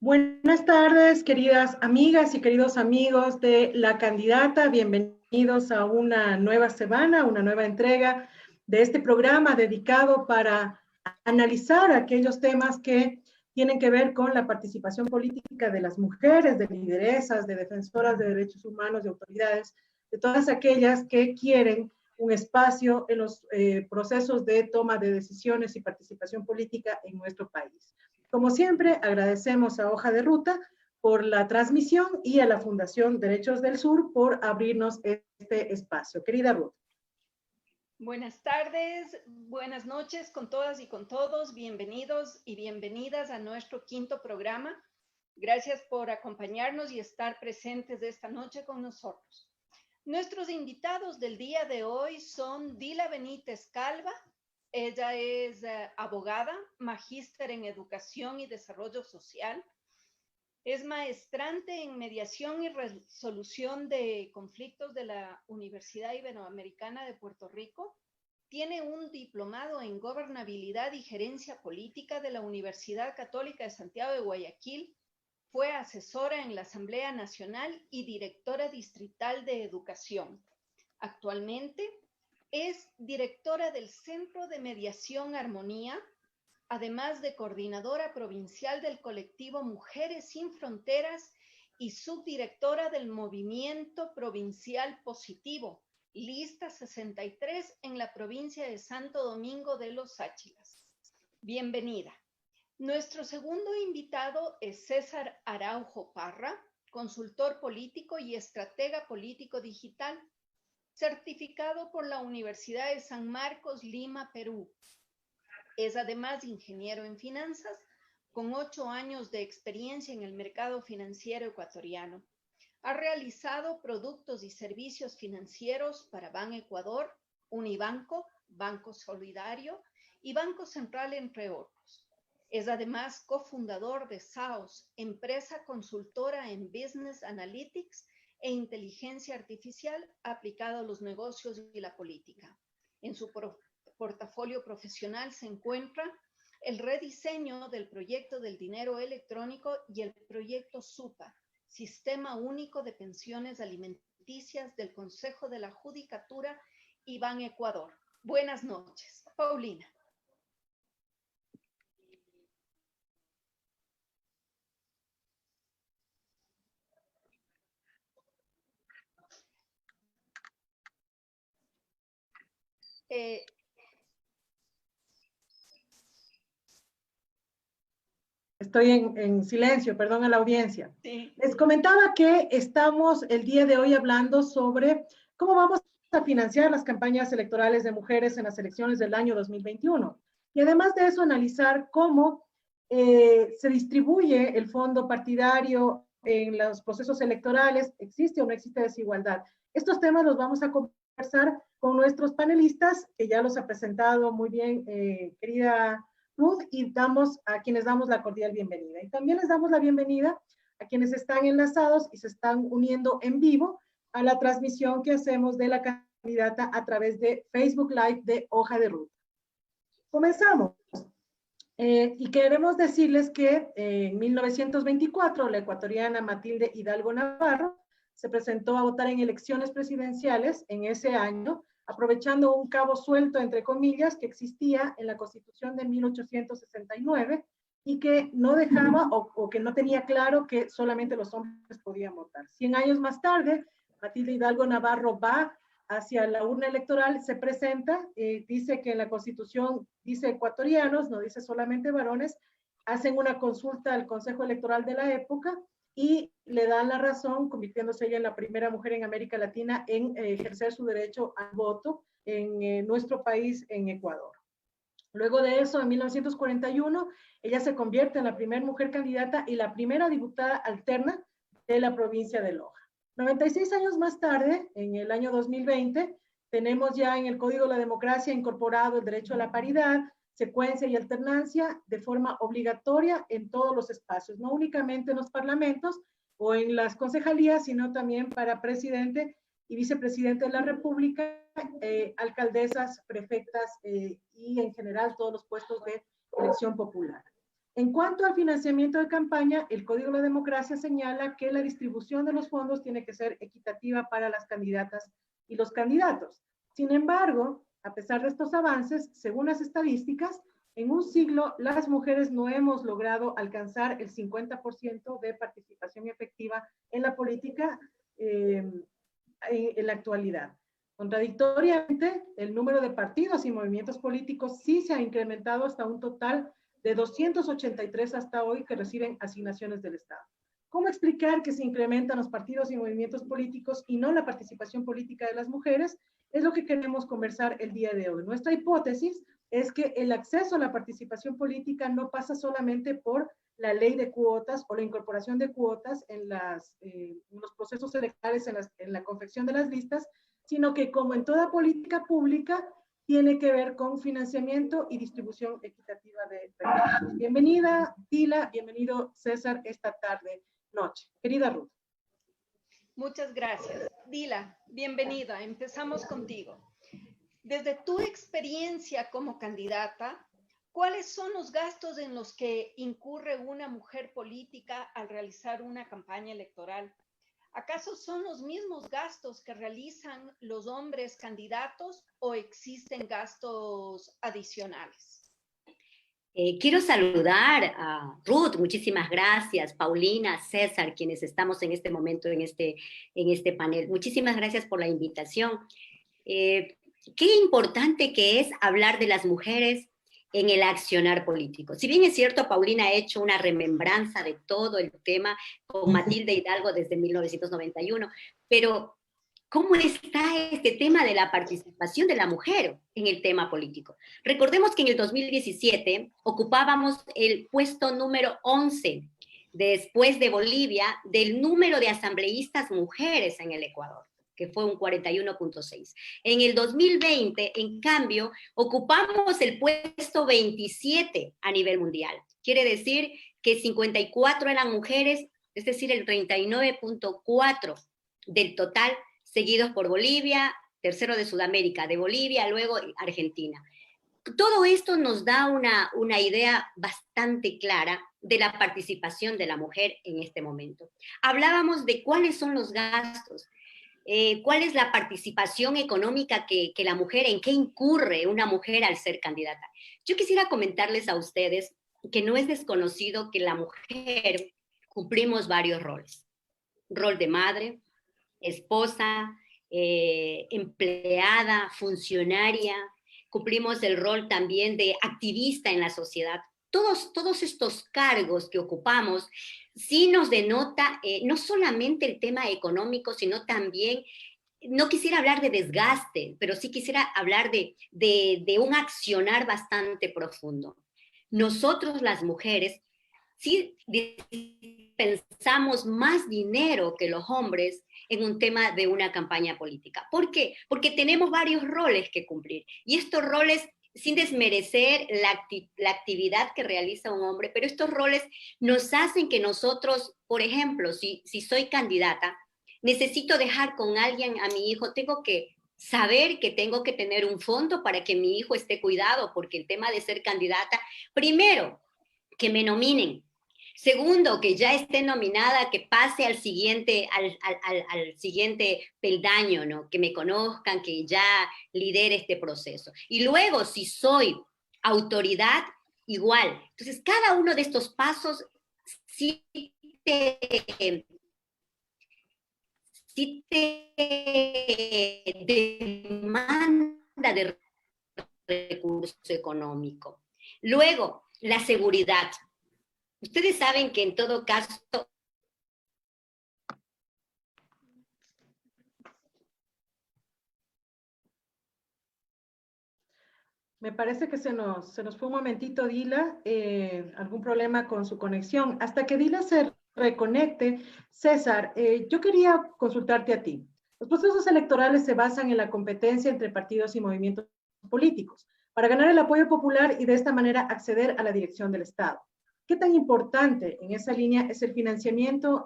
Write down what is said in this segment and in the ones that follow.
Buenas tardes, queridas amigas y queridos amigos de La Candidata. Bienvenidos a una nueva semana, una nueva entrega de este programa dedicado para analizar aquellos temas que tienen que ver con la participación política de las mujeres, de lideresas, de defensoras de derechos humanos, de autoridades, de todas aquellas que quieren un espacio en los procesos de toma de decisiones y participación política en nuestro país. Como siempre, agradecemos a Hoja de Ruta por la transmisión y a la Fundación Derechos del Sur por abrirnos este espacio. Querida Ruth. Buenas tardes, buenas noches con todas y con todos. Bienvenidos y bienvenidas a nuestro quinto programa. Gracias por acompañarnos y estar presentes esta noche con nosotros. Nuestros invitados del día de hoy son Dila Benítez Calva. Ella es abogada, magíster en Educación y Desarrollo Social. Es maestrante en Mediación y Resolución de Conflictos de la Universidad Iberoamericana de Puerto Rico. Tiene un diplomado en Gobernabilidad y Gerencia Política de la Universidad Católica de Santiago de Guayaquil. Fue asesora en la Asamblea Nacional y directora distrital de Educación. Actualmente es directora del Centro de Mediación Armonía, además de coordinadora provincial del colectivo Mujeres Sin Fronteras y subdirectora del Movimiento Provincial Positivo, lista 63 en la provincia de Santo Domingo de los Áchilas. Bienvenida. Nuestro segundo invitado es César Araujo Parra, consultor político y estratega político digital, certificado por la Universidad de San Marcos, Lima, Perú. Es además ingeniero en finanzas, con 8 años de experiencia en el mercado financiero ecuatoriano. Ha realizado productos y servicios financieros para Ban Ecuador, Unibanco, Banco Solidario y Banco Central, entre otros. Es además cofundador de SAOS, empresa consultora en Business Analytics e inteligencia artificial aplicada a los negocios y la política. En su portafolio profesional se encuentra el rediseño del proyecto del dinero electrónico y el proyecto SUPA, Sistema Único de Pensiones Alimenticias del Consejo de la Judicatura y Ban Ecuador. Buenas noches. Paulina. Estoy en silencio, perdón a la audiencia. Sí. Les comentaba que estamos el día de hoy hablando sobre cómo vamos a financiar las campañas electorales de mujeres en las elecciones del año 2021. Y además de eso, analizar cómo se distribuye el fondo partidario en los procesos electorales, existe o no existe desigualdad. Estos temas los vamos a conversar con nuestros panelistas, que ya los ha presentado muy bien, querida Ruth, y a quienes damos la cordial bienvenida. Y también les damos la bienvenida a quienes están enlazados y se están uniendo en vivo a la transmisión que hacemos de la candidata a través de Facebook Live de Hoja de Ruta. Comenzamos. Y queremos decirles que en 1924 la ecuatoriana Matilde Hidalgo Navarro se presentó a votar en elecciones presidenciales en ese año, aprovechando un cabo suelto, entre comillas, que existía en la Constitución de 1869 y que no dejaba o que no tenía claro que solamente los hombres podían votar. 100 años más tarde, Matilde Hidalgo Navarro va hacia la urna electoral, se presenta, dice que en la Constitución dice ecuatorianos, no dice solamente varones, hacen una consulta al Consejo Electoral de la época y le dan la razón, convirtiéndose ella en la primera mujer en América Latina en ejercer su derecho al voto en nuestro país, en Ecuador. Luego de eso, en 1941, ella se convierte en la primera mujer candidata y la primera diputada alterna de la provincia de Loja. 96 años más tarde, en el año 2020, tenemos ya en el Código de la Democracia incorporado el derecho a la paridad, secuencia y alternancia de forma obligatoria en todos los espacios, no únicamente en los parlamentos o en las concejalías, sino también para presidente y vicepresidente de la República, alcaldesas, prefectas y en general todos los puestos de elección popular. En cuanto al financiamiento de campaña, el Código de la Democracia señala que la distribución de los fondos tiene que ser equitativa para las candidatas y los candidatos. Sin embargo, a pesar de estos avances, según las estadísticas, en un siglo las mujeres no hemos logrado alcanzar el 50% de participación efectiva en la política en la actualidad. Contradictoriamente, el número de partidos y movimientos políticos sí se ha incrementado hasta un total de 283 hasta hoy que reciben asignaciones del Estado. ¿Cómo explicar que se incrementan los partidos y movimientos políticos y no la participación política de las mujeres? Es lo que queremos conversar el día de hoy. Nuestra hipótesis es que el acceso a la participación política no pasa solamente por la ley de cuotas o la incorporación de cuotas en los procesos electorales, en la confección de las listas, sino que como en toda política pública, tiene que ver con financiamiento y distribución equitativa de recursos. Bienvenida, Dila, bienvenido, César, esta tarde, noche. Querida Ruth. Muchas gracias. Dila, bienvenida. Empezamos contigo. Desde tu experiencia como candidata, ¿cuáles son los gastos en los que incurre una mujer política al realizar una campaña electoral? ¿Acaso son los mismos gastos que realizan los hombres candidatos o existen gastos adicionales? Quiero saludar a Ruth, muchísimas gracias, Paulina, César, quienes estamos en este momento en este panel. Muchísimas gracias por la invitación. Qué importante que es hablar de las mujeres en el accionar político. Si bien es cierto, Paulina ha hecho una remembranza de todo el tema con Matilde Hidalgo desde 1991, pero ¿cómo está este tema de la participación de la mujer en el tema político? Recordemos que en el 2017 ocupábamos el puesto número 11, después de Bolivia, del número de asambleístas mujeres en el Ecuador, que fue un 41.6. En el 2020, en cambio, ocupamos el puesto 27 a nivel mundial. Quiere decir que 54 eran mujeres, es decir, el 39.4 del total, seguidos por Bolivia, tercero de Sudamérica, de Bolivia, luego Argentina. Todo esto nos da una idea bastante clara de la participación de la mujer en este momento. Hablábamos de cuáles son los gastos, cuál es la participación económica que la mujer, en qué incurre una mujer al ser candidata. Yo quisiera comentarles a ustedes que no es desconocido que la mujer cumplimos varios roles. Rol de madre, esposa, empleada, funcionaria, cumplimos el rol también de activista en la sociedad. Todos estos cargos que ocupamos sí nos denota no solamente el tema económico, sino también, no quisiera hablar de desgaste, pero sí quisiera hablar de un accionar bastante profundo. Nosotros las mujeres sí pensamos más dinero que los hombres en un tema de una campaña política. ¿Por qué? Porque tenemos varios roles que cumplir. Y estos roles, sin desmerecer la actividad que realiza un hombre, pero estos roles nos hacen que nosotros, por ejemplo, si soy candidata, necesito dejar con alguien a mi hijo, tengo que saber que tengo que tener un fondo para que mi hijo esté cuidado, porque el tema de ser candidata, primero, que me nominen. Segundo, que ya esté nominada, que pase al siguiente peldaño, ¿no? Que me conozcan, que ya lidere este proceso. Y luego, si soy autoridad, igual. Entonces, cada uno de estos pasos sí te demanda de recurso económico. Luego, la seguridad. Ustedes saben que en todo caso... Me parece que se nos fue un momentito, Dila, algún problema con su conexión. Hasta que Dila se reconecte, César, yo quería consultarte a ti. Los procesos electorales se basan en la competencia entre partidos y movimientos políticos para ganar el apoyo popular y de esta manera acceder a la dirección del Estado. ¿Qué tan importante en esa línea es el financiamiento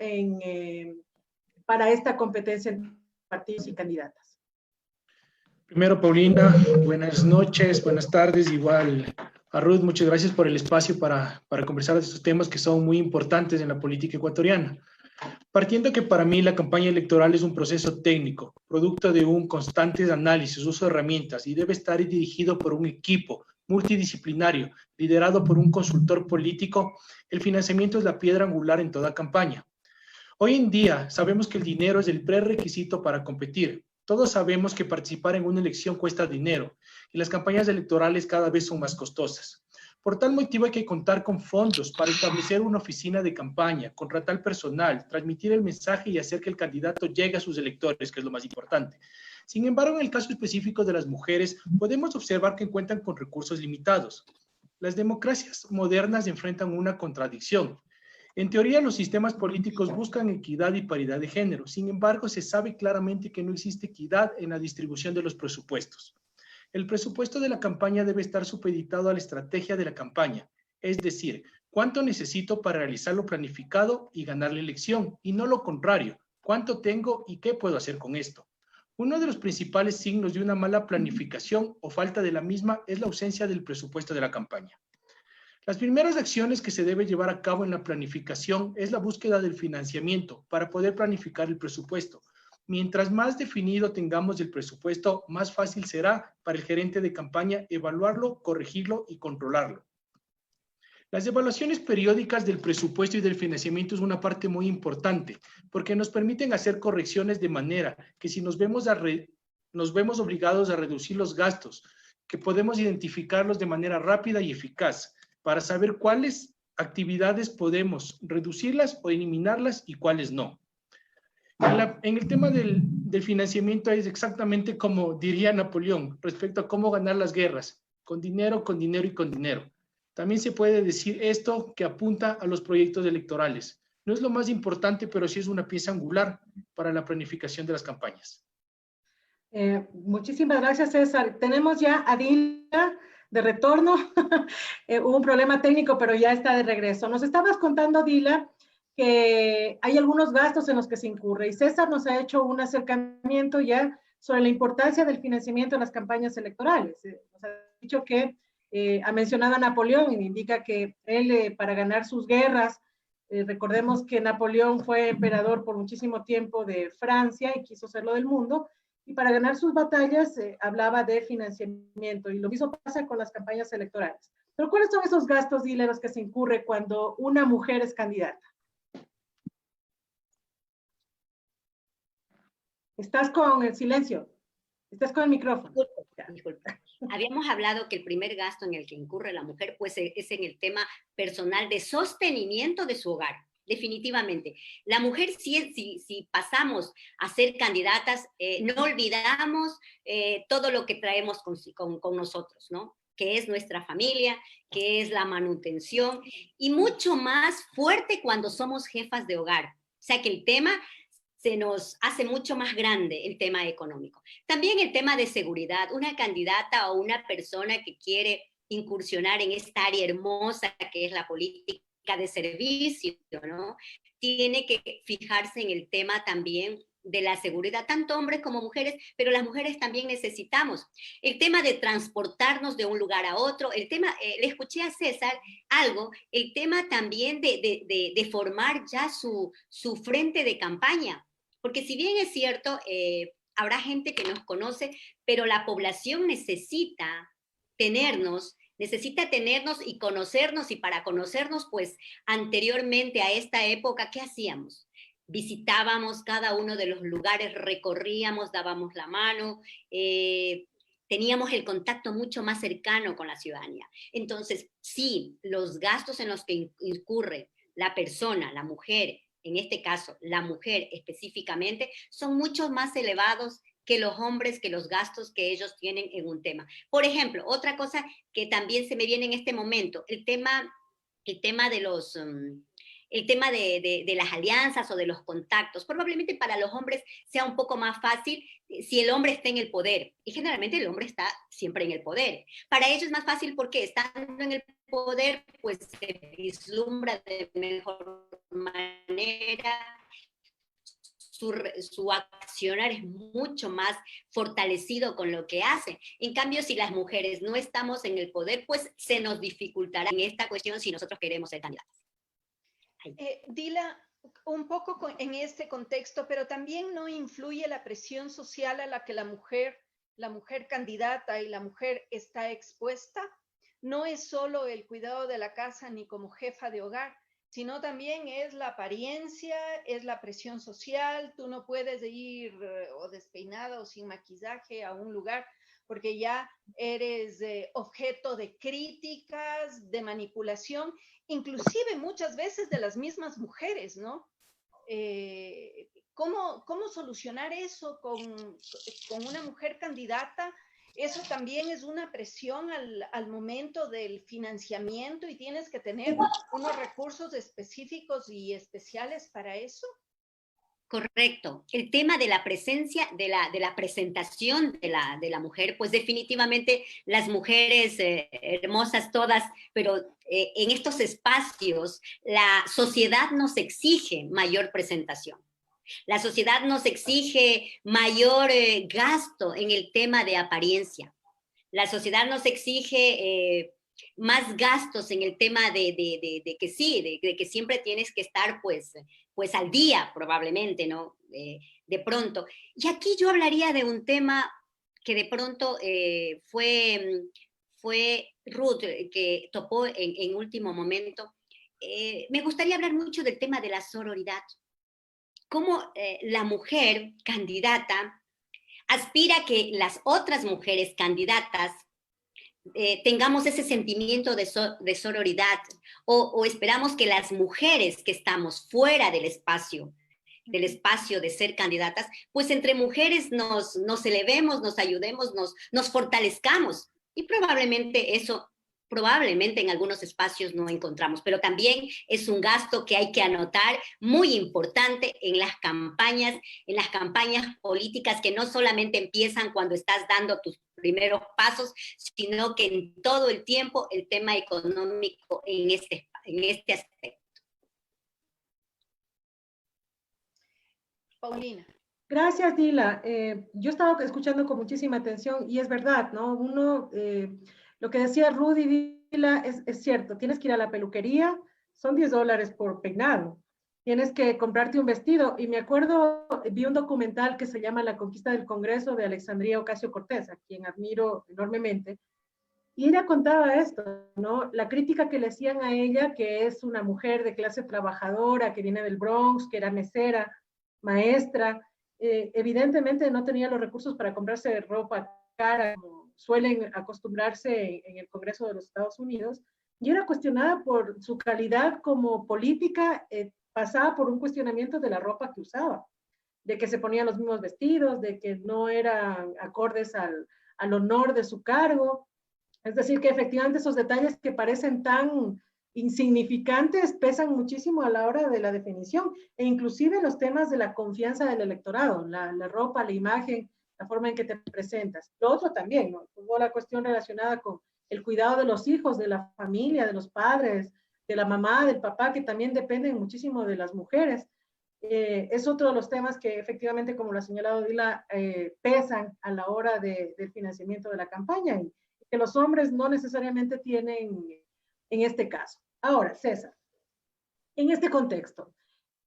para esta competencia entre partidos y candidatas? Primero, Paulina, buenas noches, buenas tardes, igual A Ruth, muchas gracias por el espacio para conversar de estos temas que son muy importantes en la política ecuatoriana. Partiendo que para mí la campaña electoral es un proceso técnico, producto de un constante análisis, uso de herramientas y debe estar dirigido por un equipo multidisciplinario, liderado por un consultor político. El financiamiento es la piedra angular en toda campaña. Hoy en día sabemos que el dinero es el prerequisito para competir. Todos sabemos que participar en una elección cuesta dinero y las campañas electorales cada vez son más costosas. Por tal motivo hay que contar con fondos para establecer una oficina de campaña, contratar personal, transmitir el mensaje y hacer que el candidato llegue a sus electores, que es lo más importante. Sin embargo, en el caso específico de las mujeres, podemos observar que cuentan con recursos limitados. Las democracias modernas enfrentan una contradicción. En teoría, los sistemas políticos buscan equidad y paridad de género. Sin embargo, se sabe claramente que no existe equidad en la distribución de los presupuestos. El presupuesto de la campaña debe estar supeditado a la estrategia de la campaña, es decir, cuánto necesito para realizar lo planificado y ganar la elección, y no lo contrario, cuánto tengo y qué puedo hacer con esto. Uno de los principales signos de una mala planificación o falta de la misma es la ausencia del presupuesto de la campaña. Las primeras acciones que se debe llevar a cabo en la planificación es la búsqueda del financiamiento para poder planificar el presupuesto. Mientras más definido tengamos el presupuesto, más fácil será para el gerente de campaña evaluarlo, corregirlo y controlarlo. Las evaluaciones periódicas del presupuesto y del financiamiento es una parte muy importante porque nos permiten hacer correcciones de manera que si nos vemos obligados a reducir los gastos, que podemos identificarlos de manera rápida y eficaz para saber cuáles actividades podemos reducirlas o eliminarlas y cuáles no. En el tema del financiamiento es exactamente como diría Napoleón respecto a cómo ganar las guerras, con dinero y con dinero. También se puede decir esto que apunta a los proyectos electorales. No es lo más importante, pero sí es una pieza angular para la planificación de las campañas. Muchísimas gracias, César. Tenemos ya a Dila de retorno. Hubo un problema técnico, pero ya está de regreso. Nos estabas contando, Dila, que hay algunos gastos en los que se incurre y César nos ha hecho un acercamiento ya sobre la importancia del financiamiento de las campañas electorales. Nos ha dicho que ha mencionado a Napoleón y indica que él para ganar sus guerras, recordemos que Napoleón fue emperador por muchísimo tiempo de Francia y quiso serlo del mundo, y para ganar sus batallas hablaba de financiamiento, y lo mismo pasa con las campañas electorales. Pero ¿cuáles son esos gastos dileros que se incurre cuando una mujer es candidata? Estás con el silencio, estás con el micrófono. Disculpa. Habíamos hablado que el primer gasto en el que incurre la mujer pues, es en el tema personal de sostenimiento de su hogar. Definitivamente. La mujer, si pasamos a ser candidatas, no olvidamos todo lo que traemos con nosotros, ¿no? Que es nuestra familia, que es la manutención, y mucho más fuerte cuando somos jefas de hogar. O sea que el tema se nos hace mucho más grande, el tema económico. También el tema de seguridad. Una candidata o una persona que quiere incursionar en esta área hermosa que es la política de servicio, ¿no? Tiene que fijarse en el tema también de la seguridad, tanto hombres como mujeres, pero las mujeres también necesitamos. El tema de transportarnos de un lugar a otro, el tema, le escuché a César algo, el tema también de formar ya su frente de campaña, porque si bien es cierto, habrá gente que nos conoce, pero la población necesita tenernos y conocernos, y para conocernos, pues, anteriormente a esta época, ¿qué hacíamos? Visitábamos cada uno de los lugares, recorríamos, dábamos la mano, teníamos el contacto mucho más cercano con la ciudadanía. Entonces, sí, los gastos en los que incurre la persona, la mujer, en este caso, la mujer específicamente, son mucho más elevados que los hombres, que los gastos que ellos tienen en un tema. Por ejemplo, otra cosa que también se me viene en este momento, el tema de los... el tema de las alianzas o de los contactos. Probablemente para los hombres sea un poco más fácil si el hombre está en el poder. Y generalmente el hombre está siempre en el poder. Para ellos es más fácil porque estando en el poder, pues se vislumbra de mejor manera su accionar es mucho más fortalecido con lo que hace. En cambio, si las mujeres no estamos en el poder, pues se nos dificultará en esta cuestión si nosotros queremos ser candidatas. Dila, un poco en este contexto, pero también no influye la presión social a la que la mujer candidata y la mujer está expuesta. No es solo el cuidado de la casa ni como jefa de hogar, sino también es la apariencia, es la presión social. Tú no puedes ir o despeinada o sin maquillaje a un lugar porque ya eres objeto de críticas, de manipulación, inclusive muchas veces de las mismas mujeres, ¿no? ¿Cómo solucionar eso con una mujer candidata? Eso también es una presión al momento del financiamiento y tienes que tener unos recursos específicos y especiales para eso. Correcto. El tema de la presencia, de la presentación de la mujer, pues definitivamente las mujeres hermosas todas, pero en estos espacios la sociedad nos exige mayor presentación. La sociedad nos exige mayor gasto en el tema de apariencia. La sociedad nos exige más gastos en el tema de que sí, de que siempre tienes que estar pues al día probablemente, ¿no? De pronto. Y aquí yo hablaría de un tema que de pronto fue Ruth que topó en último momento. Me gustaría hablar mucho del tema de la sororidad. Cómo la mujer candidata aspira a que las otras mujeres candidatas tengamos ese sentimiento de sororidad o esperamos que las mujeres que estamos fuera del espacio de ser candidatas, pues entre mujeres nos elevemos, nos ayudemos, nos fortalezcamos y probablemente en algunos espacios no encontramos, pero también es un gasto que hay que anotar muy importante en las campañas políticas que no solamente empiezan cuando estás dando tus primeros pasos, sino que en todo el tiempo el tema económico en este aspecto. Paulina. Gracias, Dila. Yo estaba escuchando con muchísima atención y es verdad, ¿no? Uno, lo que decía Rudy y Dila es cierto, tienes que ir a la peluquería, son $10 por peinado, tienes que comprarte un vestido y me acuerdo, vi un documental que se llama La conquista del Congreso de Alexandria Ocasio-Cortez, a quien admiro enormemente, y ella contaba esto, ¿no? La crítica que le hacían a ella, que es una mujer de clase trabajadora, que viene del Bronx, que era mesera, maestra, evidentemente no tenía los recursos para comprarse ropa cara, como suelen acostumbrarse en el Congreso de los Estados Unidos, y era cuestionada por su calidad como política, pasaba por un cuestionamiento de la ropa que usaba, de que se ponían los mismos vestidos, de que no eran acordes al honor de su cargo. Es decir, que efectivamente esos detalles que parecen tan insignificantes pesan muchísimo a la hora de la definición, e inclusive los temas de la confianza del electorado, la ropa, la imagen, la forma en que te presentas. Lo otro también, ¿no? Toda la cuestión relacionada con el cuidado de los hijos, de la familia, de los padres, de la mamá, del papá, que también dependen muchísimo de las mujeres. Es otro de los temas que efectivamente, como lo ha señalado Dila, pesan a la hora del financiamiento de la campaña y que los hombres no necesariamente tienen en este caso. Ahora, César, en este contexto,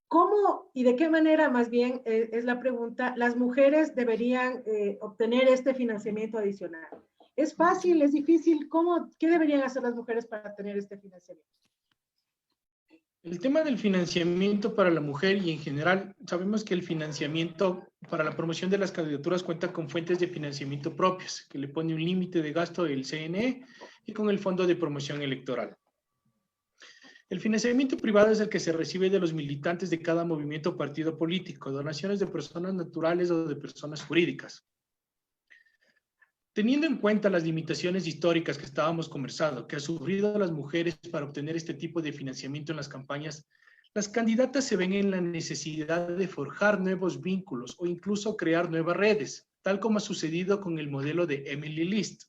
¿cómo y de qué manera, más bien, es la pregunta, las mujeres deberían obtener este financiamiento adicional? ¿Es fácil? ¿Es difícil? ¿Qué deberían hacer las mujeres para tener este financiamiento? El tema del financiamiento para la mujer y en general, sabemos que el financiamiento para la promoción de las candidaturas cuenta con fuentes de financiamiento propias, que le pone un límite de gasto del CNE y con el Fondo de Promoción Electoral. El financiamiento privado es el que se recibe de los militantes de cada movimiento o partido político, donaciones de personas naturales o de personas jurídicas. Teniendo en cuenta las limitaciones históricas que estábamos conversando, que han sufrido las mujeres para obtener este tipo de financiamiento en las campañas, las candidatas se ven en la necesidad de forjar nuevos vínculos o incluso crear nuevas redes, tal como ha sucedido con el modelo de Emily List,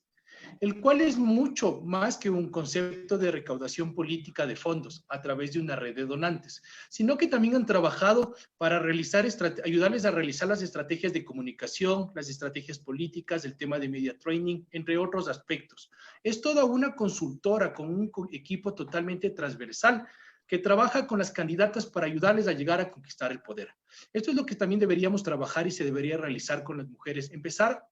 el cual es mucho más que un concepto de recaudación política de fondos a través de una red de donantes, sino que también han trabajado para ayudarles a realizar las estrategias de comunicación, las estrategias políticas, el tema de media training, entre otros aspectos. Es toda una consultora con un equipo totalmente transversal que trabaja con las candidatas para ayudarles a llegar a conquistar el poder. Esto es lo que también deberíamos trabajar y se debería realizar con las mujeres. Empezar,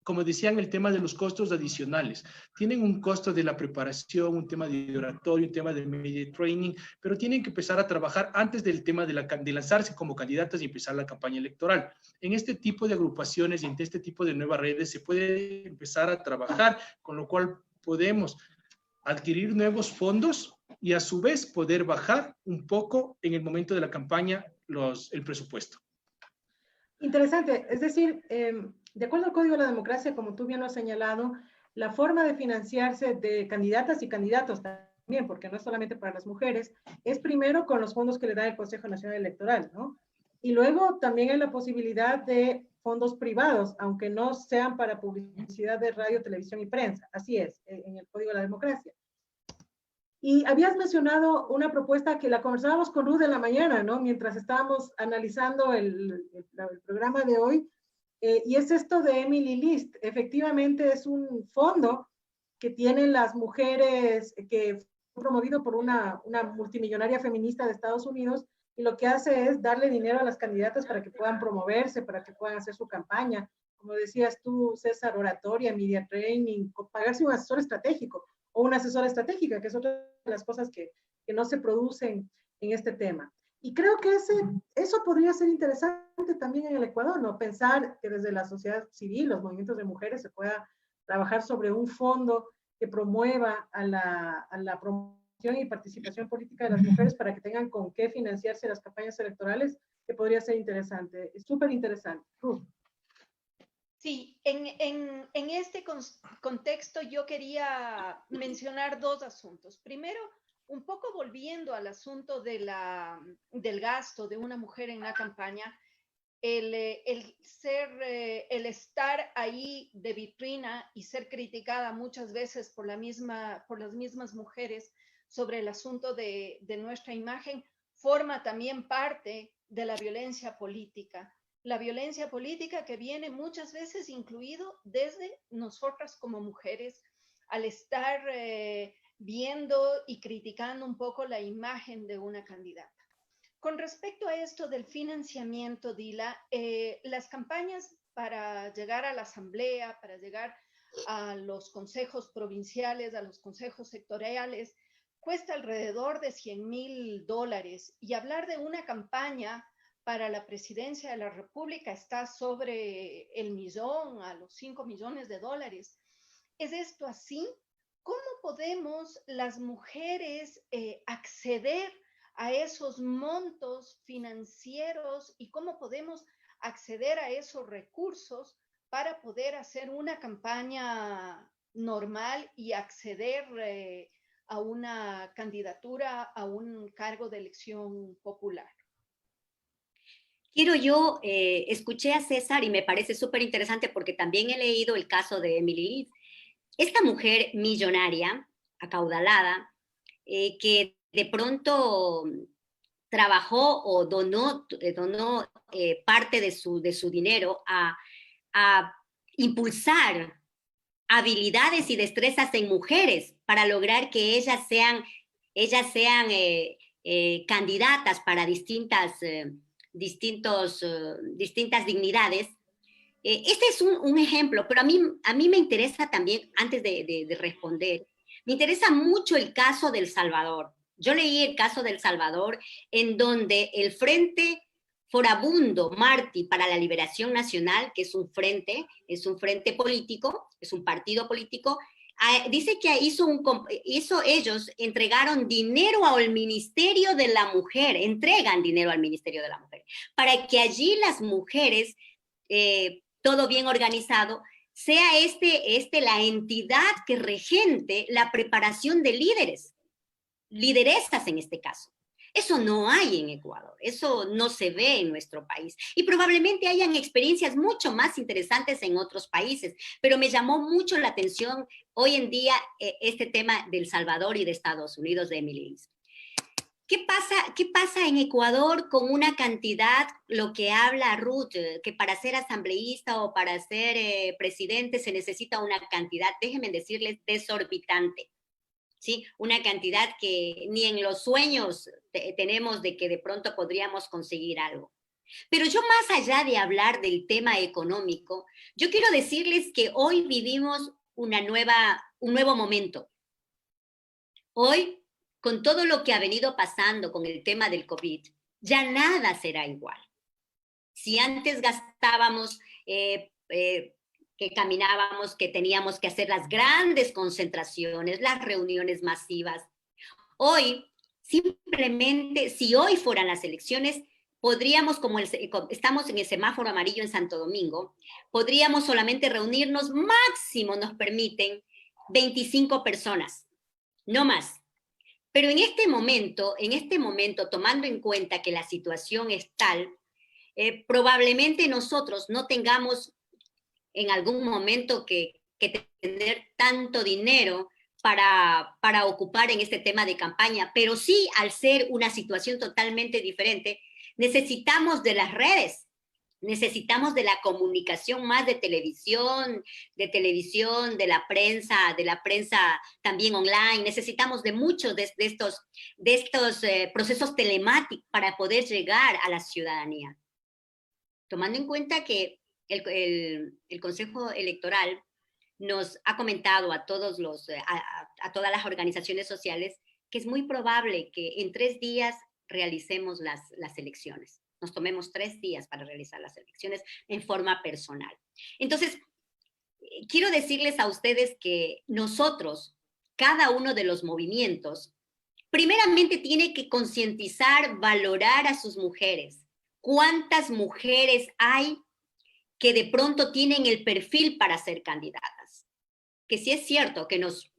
como decían, el tema de los costos adicionales. Tienen un costo de la preparación, un tema de oratorio, un tema de media training, pero tienen que empezar a trabajar antes del tema de lanzarse como candidatas y empezar la campaña electoral. En este tipo de agrupaciones y en este tipo de nuevas redes se puede empezar a trabajar, con lo cual podemos adquirir nuevos fondos y a su vez poder bajar un poco en el momento de la campaña el presupuesto. Interesante, es decir, de acuerdo al Código de la Democracia, como tú bien lo has señalado, la forma de financiarse de candidatas y candidatos también, porque no es solamente para las mujeres, es primero con los fondos que le da el Consejo Nacional Electoral, ¿no? Y luego también hay la posibilidad de fondos privados, aunque no sean para publicidad de radio, televisión y prensa. Así es, en el Código de la Democracia. Y habías mencionado una propuesta que la conversábamos con Ruth en la mañana, ¿no? Mientras estábamos analizando el programa de hoy, y es esto de Emily List. Efectivamente es un fondo que tienen las mujeres, que fue promovido por una multimillonaria feminista de Estados Unidos, y lo que hace es darle dinero a las candidatas para que puedan promoverse, para que puedan hacer su campaña. Como decías tú, César, oratoria, media training, pagarse un asesor estratégico o una asesora estratégica, que es otra de las cosas que no se producen en este tema. Y creo que eso podría ser interesante también en el Ecuador, ¿no? Pensar que desde la sociedad civil, los movimientos de mujeres, se pueda trabajar sobre un fondo que promueva a la promoción y participación política de las mujeres para que tengan con qué financiarse las campañas electorales, que podría ser interesante, es súper interesante. Sí, en este contexto yo quería mencionar dos asuntos. Primero, un poco volviendo al asunto del gasto de una mujer en la campaña, el estar ahí de vitrina y ser criticada muchas veces por las mismas mujeres sobre el asunto de nuestra imagen, forma también parte de la violencia política. La violencia política que viene muchas veces incluido desde nosotras como mujeres, al estar viendo y criticando un poco la imagen de una candidata. Con respecto a esto del financiamiento, Dila, las campañas para llegar a la asamblea, para llegar a los consejos provinciales, a los consejos sectoriales, cuesta alrededor de $100,000, y hablar de una campaña para la presidencia de la República está sobre el millón a los $5 millones. ¿Es esto así? ¿Cómo podemos las mujeres acceder a esos montos financieros y cómo podemos acceder a esos recursos para poder hacer una campaña normal y acceder a una candidatura a un cargo de elección popular? Escuché a César y me parece súper interesante porque también he leído el caso de Emily List. Esta mujer millonaria, acaudalada, que de pronto trabajó o donó parte de su dinero a impulsar habilidades y destrezas en mujeres para lograr que ellas sean candidatas para distintas dignidades. Este es un ejemplo, pero a mí me interesa también, antes de responder, me interesa mucho el caso de El Salvador. Yo leí el caso de El Salvador, en donde el Frente Forabundo Martí para la Liberación Nacional, que es un frente político, es un partido político, dice que ellos entregaron dinero al Ministerio de la Mujer, entregan dinero al Ministerio de la Mujer, para que allí las mujeres, todo bien organizado, sea la entidad que regente la preparación de lideresas en este caso. Eso no hay en Ecuador, eso no se ve en nuestro país. Y probablemente hayan experiencias mucho más interesantes en otros países, pero me llamó mucho la atención hoy en día este tema de El Salvador y de Estados Unidos de Emily Lis. ¿Qué pasa en Ecuador con una cantidad, lo que habla Ruth, que para ser asambleísta o para ser presidente se necesita una cantidad, déjenme decirles, desorbitante? ¿Sí? Una cantidad que ni en los sueños tenemos de que de pronto podríamos conseguir algo. Pero yo, más allá de hablar del tema económico, yo quiero decirles que hoy vivimos un nuevo momento. Hoy, con todo lo que ha venido pasando con el tema del COVID, ya nada será igual. Si antes gastábamos, que caminábamos, que teníamos que hacer las grandes concentraciones, las reuniones masivas, hoy, simplemente, si hoy fueran las elecciones, podríamos, como estamos en el semáforo amarillo en Santo Domingo, podríamos solamente reunirnos, máximo nos permiten 25 personas, no más. Pero en este momento, tomando en cuenta que la situación es tal, probablemente nosotros no tengamos en algún momento que tener tanto dinero para ocupar en este tema de campaña, pero sí, al ser una situación totalmente diferente, necesitamos de las redes, necesitamos de la comunicación más de televisión, de la prensa también online, necesitamos de muchos de estos procesos telemáticos para poder llegar a la ciudadanía. Tomando en cuenta que el Consejo Electoral nos ha comentado a todas las organizaciones sociales que es muy probable que en 3 días realicemos las elecciones. Nos tomemos 3 días para realizar las elecciones en forma personal. Entonces, quiero decirles a ustedes que nosotros, cada uno de los movimientos, primeramente tiene que concientizar, valorar a sus mujeres. ¿Cuántas mujeres hay que de pronto tienen el perfil para ser candidatas? Que sí es cierto que nos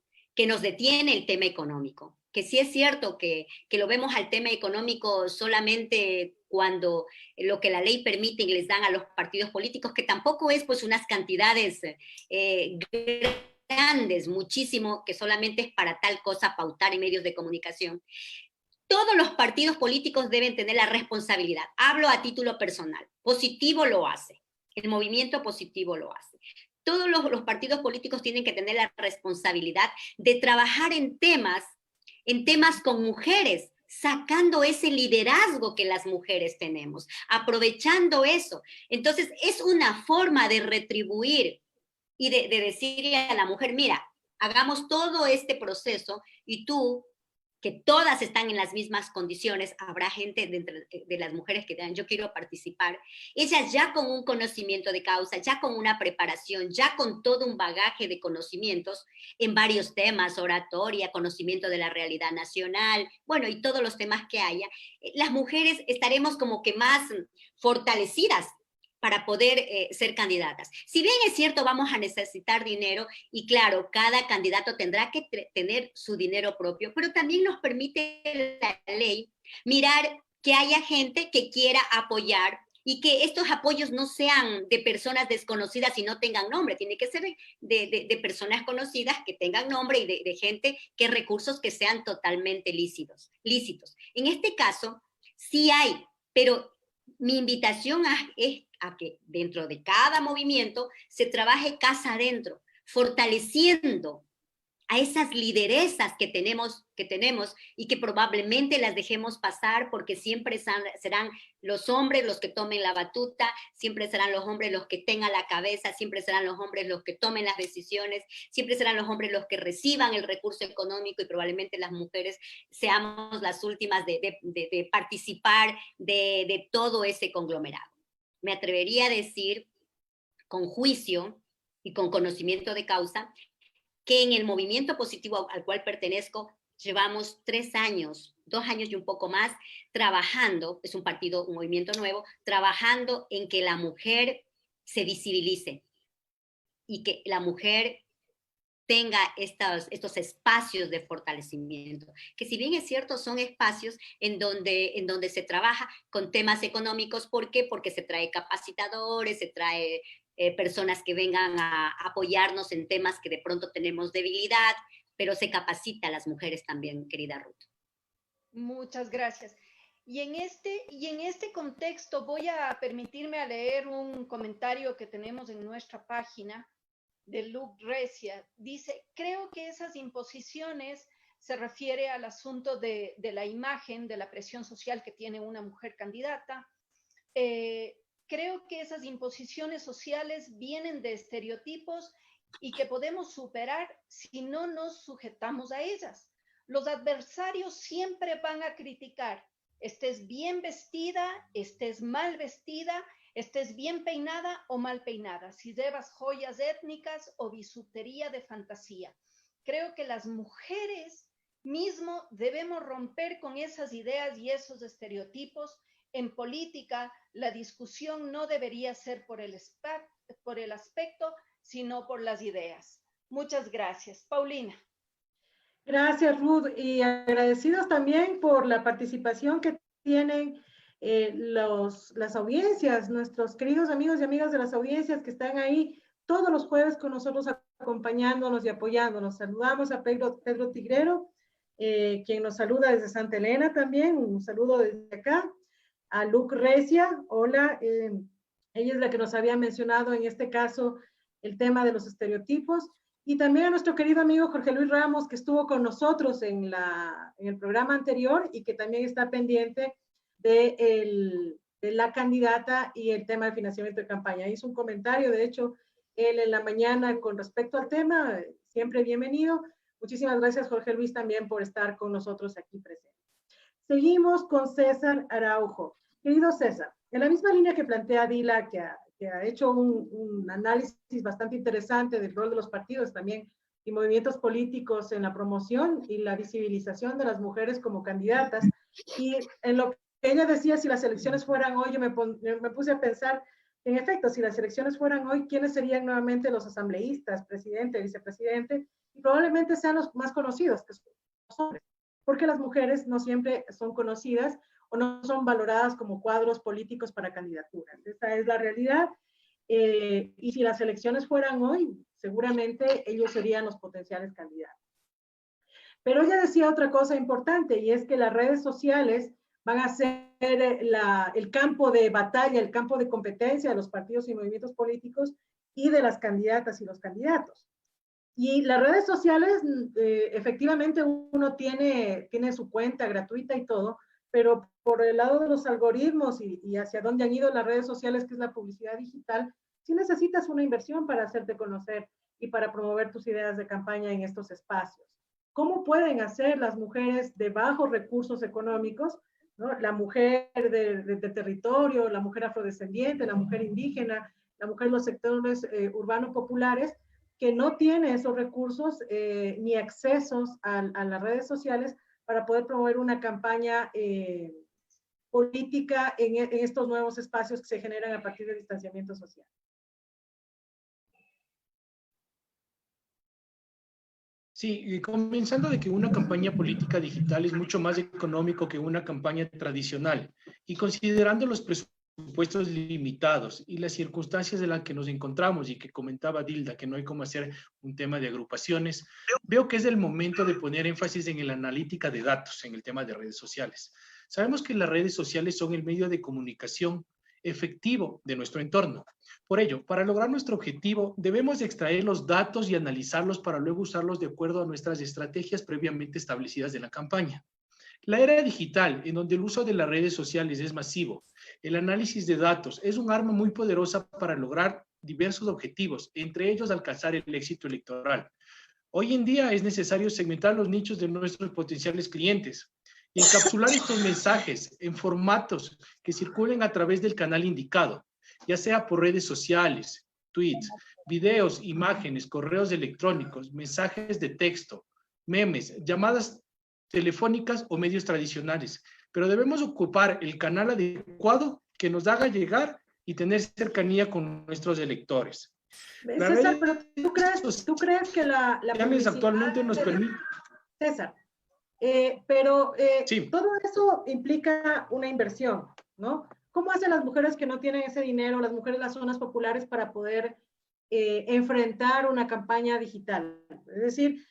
detiene el tema económico, que sí es cierto que lo vemos al tema económico solamente cuando lo que la ley permite y les dan a los partidos políticos, que tampoco es pues unas cantidades grandes, muchísimo, que solamente es para tal cosa pautar en medios de comunicación. Todos los partidos políticos deben tener la responsabilidad. Hablo a título personal. Positivo lo hace. El movimiento Positivo lo hace. Todos los partidos políticos tienen que tener la responsabilidad de trabajar en temas con mujeres, sacando ese liderazgo que las mujeres tenemos, aprovechando eso. Entonces, es una forma de retribuir y de decirle a la mujer, mira, hagamos todo este proceso y tú, que todas están en las mismas condiciones, habrá gente de las mujeres que digan, yo quiero participar, ellas ya con un conocimiento de causa, ya con una preparación, ya con todo un bagaje de conocimientos en varios temas, oratoria, conocimiento de la realidad nacional, bueno, y todos los temas que haya, las mujeres estaremos como que más fortalecidas para poder ser candidatas. Si bien es cierto, vamos a necesitar dinero y claro, cada candidato tendrá que tener su dinero propio, pero también nos permite la ley mirar que haya gente que quiera apoyar y que estos apoyos no sean de personas desconocidas y no tengan nombre, tiene que ser de personas conocidas que tengan nombre y de gente que recursos que sean totalmente lícitos. En este caso, sí hay, pero mi invitación es a que dentro de cada movimiento se trabaje casa adentro, fortaleciendo a esas lideresas que tenemos y que probablemente las dejemos pasar porque siempre serán los hombres los que tomen la batuta, siempre serán los hombres los que tengan la cabeza, siempre serán los hombres los que tomen las decisiones, siempre serán los hombres los que reciban el recurso económico y probablemente las mujeres seamos las últimas de participar de todo ese conglomerado. Me atrevería a decir con juicio y con conocimiento de causa que en el movimiento Positivo al cual pertenezco llevamos 3 años, 2 años y un poco más, trabajando, es un movimiento nuevo, trabajando en que la mujer se visibilice y que la mujer tenga estos espacios de fortalecimiento, que si bien es cierto, son espacios en donde se trabaja con temas económicos. ¿Por qué? Porque se trae capacitadores, se trae personas que vengan a apoyarnos en temas que de pronto tenemos debilidad, pero se capacita a las mujeres también, querida Ruth. Muchas gracias. Y en este contexto voy a permitirme a leer un comentario que tenemos en nuestra página de Luc Recia. Dice, creo que esas imposiciones se refiere al asunto de la imagen, de la presión social que tiene una mujer candidata. Creo que esas imposiciones sociales vienen de estereotipos y que podemos superar si no nos sujetamos a ellas. Los adversarios siempre van a criticar, estés bien vestida, estés mal vestida, estés bien peinada o mal peinada, si llevas joyas étnicas o bisutería de fantasía. Creo que las mujeres mismo debemos romper con esas ideas y esos estereotipos. En política, la discusión no debería ser por el aspecto, sino por las ideas. Muchas gracias. Paulina. Gracias, Ruth, y agradecidos también por la participación que tienen las audiencias, nuestros queridos amigos y amigas de las audiencias que están ahí todos los jueves con nosotros acompañándonos y apoyándonos. Saludamos a Pedro Tigrero, quien nos saluda desde Santa Elena también, un saludo desde acá. A Luc Recia, hola, ella es la que nos había mencionado en este caso el tema de los estereotipos. Y también a nuestro querido amigo Jorge Luis Ramos, que estuvo con nosotros en el programa anterior y que también está pendiente de la candidata y el tema de financiamiento de campaña. Hizo un comentario, de hecho, él en la mañana con respecto al tema. Siempre bienvenido. Muchísimas gracias, Jorge Luis, también por estar con nosotros aquí presente. Seguimos con César Araujo. Querido César, en la misma línea que plantea Dila, que ha hecho un análisis bastante interesante del rol de los partidos también y movimientos políticos en la promoción y la visibilización de las mujeres como candidatas. Y en lo que ella decía, si las elecciones fueran hoy, yo me puse a pensar, en efecto, si las elecciones fueran hoy, ¿quiénes serían nuevamente los asambleístas, presidente, vicepresidente? Y probablemente sean los más conocidos, que son los hombres, porque las mujeres no siempre son conocidas o no son valoradas como cuadros políticos para candidaturas. Esa es la realidad. Y si las elecciones fueran hoy, seguramente ellos serían los potenciales candidatos. Pero ella decía otra cosa importante, y es que las redes sociales van a ser el campo de batalla, el campo de competencia de los partidos y movimientos políticos y de las candidatas y los candidatos. Y las redes sociales, efectivamente, uno tiene su cuenta gratuita y todo, pero por el lado de los algoritmos y hacia dónde han ido las redes sociales, que es la publicidad digital, sí necesitas una inversión para hacerte conocer y para promover tus ideas de campaña en estos espacios. ¿Cómo pueden hacer las mujeres de bajos recursos económicos, ¿no? La mujer de territorio, la mujer afrodescendiente, la mujer indígena, la mujer de los sectores urbanos populares, que no tiene esos recursos ni accesos a las redes sociales para poder promover una campaña política en estos nuevos espacios que se generan a partir del distanciamiento social? Sí, comenzando de que una campaña política digital es mucho más económico que una campaña tradicional, y considerando los presupuestos limitados y las circunstancias en las que nos encontramos, y que comentaba Dilda, que no hay cómo hacer un tema de agrupaciones, veo que es el momento de poner énfasis en la analítica de datos en el tema de redes sociales. Sabemos que las redes sociales son el medio de comunicación efectivo de nuestro entorno. Por ello, para lograr nuestro objetivo, debemos extraer los datos y analizarlos para luego usarlos de acuerdo a nuestras estrategias previamente establecidas de la campaña. La era digital, en donde el uso de las redes sociales es masivo, el análisis de datos es un arma muy poderosa para lograr diversos objetivos, entre ellos alcanzar el éxito electoral. Hoy en día es necesario segmentar los nichos de nuestros potenciales clientes y encapsular estos mensajes en formatos que circulen a través del canal indicado, ya sea por redes sociales, tweets, videos, imágenes, correos electrónicos, mensajes de texto, memes, llamadas telefónicas o medios tradicionales, pero debemos ocupar el canal adecuado que nos haga llegar y tener cercanía con nuestros electores. César, pero ¿tú crees que la publicidad actualmente nos permite... César, Sí. todo eso implica una inversión, ¿no? ¿Cómo hacen las mujeres que no tienen ese dinero, las mujeres de las zonas populares, para poder enfrentar una campaña digital? Es decir,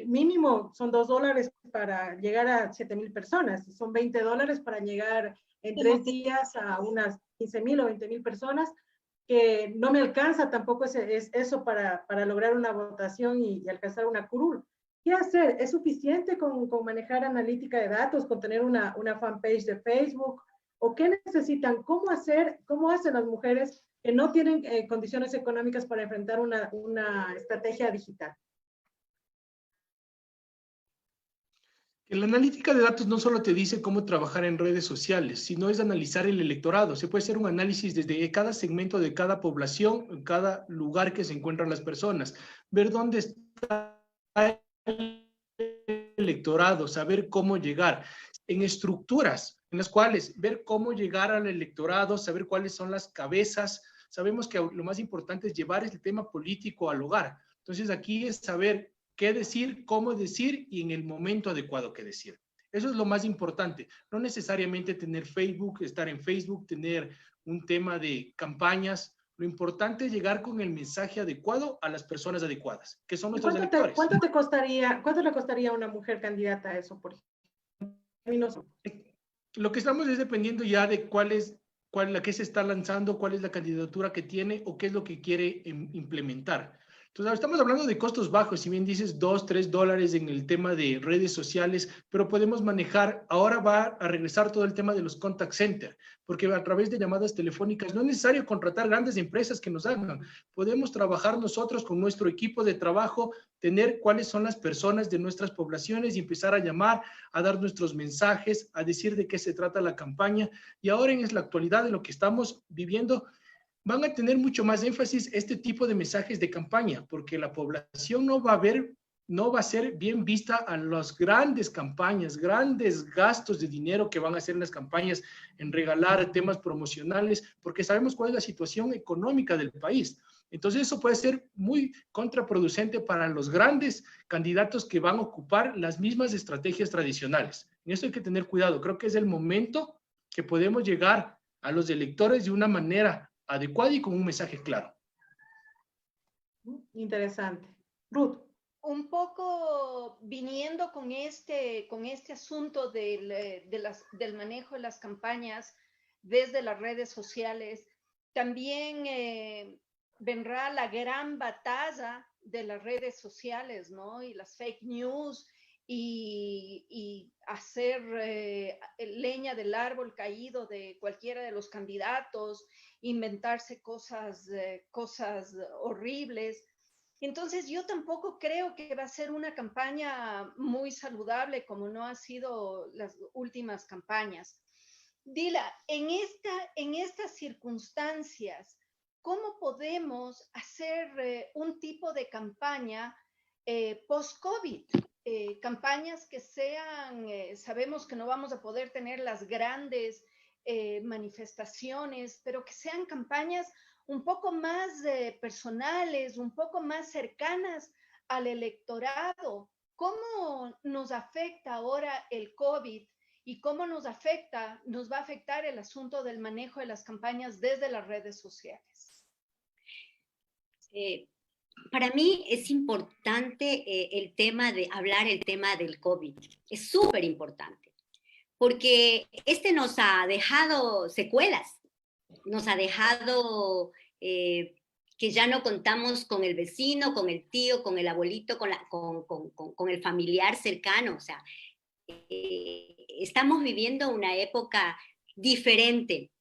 mínimo son $2 para llegar a 7,000 personas, son $20 para llegar en 3 días a unas 15,000 o 20,000 personas, que no me alcanza tampoco eso para lograr una votación y alcanzar una curul. ¿Qué hacer? ¿Es suficiente con manejar analítica de datos, con tener una fanpage de Facebook? ¿O qué necesitan? ¿Cómo hacen las mujeres que no tienen condiciones económicas para enfrentar una estrategia digital? La analítica de datos no solo te dice cómo trabajar en redes sociales, sino es analizar el electorado. Se puede hacer un análisis desde cada segmento de cada población, en cada lugar que se encuentran las personas, ver dónde está el electorado, saber cómo llegar en estructuras en las cuales ver cómo llegar al electorado, saber cuáles son las cabezas. Sabemos que lo más importante es llevar este tema político al hogar. Entonces aquí es saber qué decir, cómo decir y en el momento adecuado que decir. Eso es lo más importante. No necesariamente tener Facebook, estar en Facebook, tener un tema de campañas. Lo importante es llegar con el mensaje adecuado a las personas adecuadas, que son nuestros electores. ¿Cuánto le costaría a una mujer candidata a eso, por ejemplo? Lo que estamos es dependiendo ya de cuál es la que se está lanzando, cuál es la candidatura que tiene o qué es lo que quiere implementar. Entonces, estamos hablando de costos bajos, si bien dices $2, $3 en el tema de redes sociales, pero podemos manejar, ahora va a regresar todo el tema de los contact center, porque a través de llamadas telefónicas no es necesario contratar grandes empresas que nos hagan. Podemos trabajar nosotros con nuestro equipo de trabajo, tener cuáles son las personas de nuestras poblaciones y empezar a llamar, a dar nuestros mensajes, a decir de qué se trata la campaña. Y ahora en la actualidad de lo que estamos viviendo, van a tener mucho más énfasis este tipo de mensajes de campaña, porque la población no va a ser bien vista a las grandes campañas, grandes gastos de dinero que van a hacer en las campañas, en regalar temas promocionales, porque sabemos cuál es la situación económica del país. Entonces eso puede ser muy contraproducente para los grandes candidatos que van a ocupar las mismas estrategias tradicionales. En eso hay que tener cuidado. Creo que es el momento que podemos llegar a los electores de una manera adecuada y con un mensaje claro. Interesante. Ruth. Un poco viniendo con este asunto del manejo de las campañas desde las redes sociales, también vendrá la gran batalla de las redes sociales, ¿no? Y las fake news y hacer leña del árbol caído de cualquiera de los candidatos, inventarse cosas horribles. Entonces yo tampoco creo que va a ser una campaña muy saludable como no ha sido las últimas campañas. Dila, en estas circunstancias, ¿cómo podemos hacer un tipo de campaña post-COVID? Campañas que sean, sabemos que no vamos a poder tener las grandes manifestaciones, pero que sean campañas un poco más personales, un poco más cercanas al electorado. ¿Cómo nos afecta ahora el COVID y cómo nos va a afectar el asunto del manejo de las campañas desde las redes sociales? Para mí es importante el tema del COVID. Es súper importante, porque nos ha dejado secuelas, nos ha dejado que ya no contamos con el vecino, con el tío, con el abuelito, con el familiar cercano. O sea, estamos viviendo una época diferente,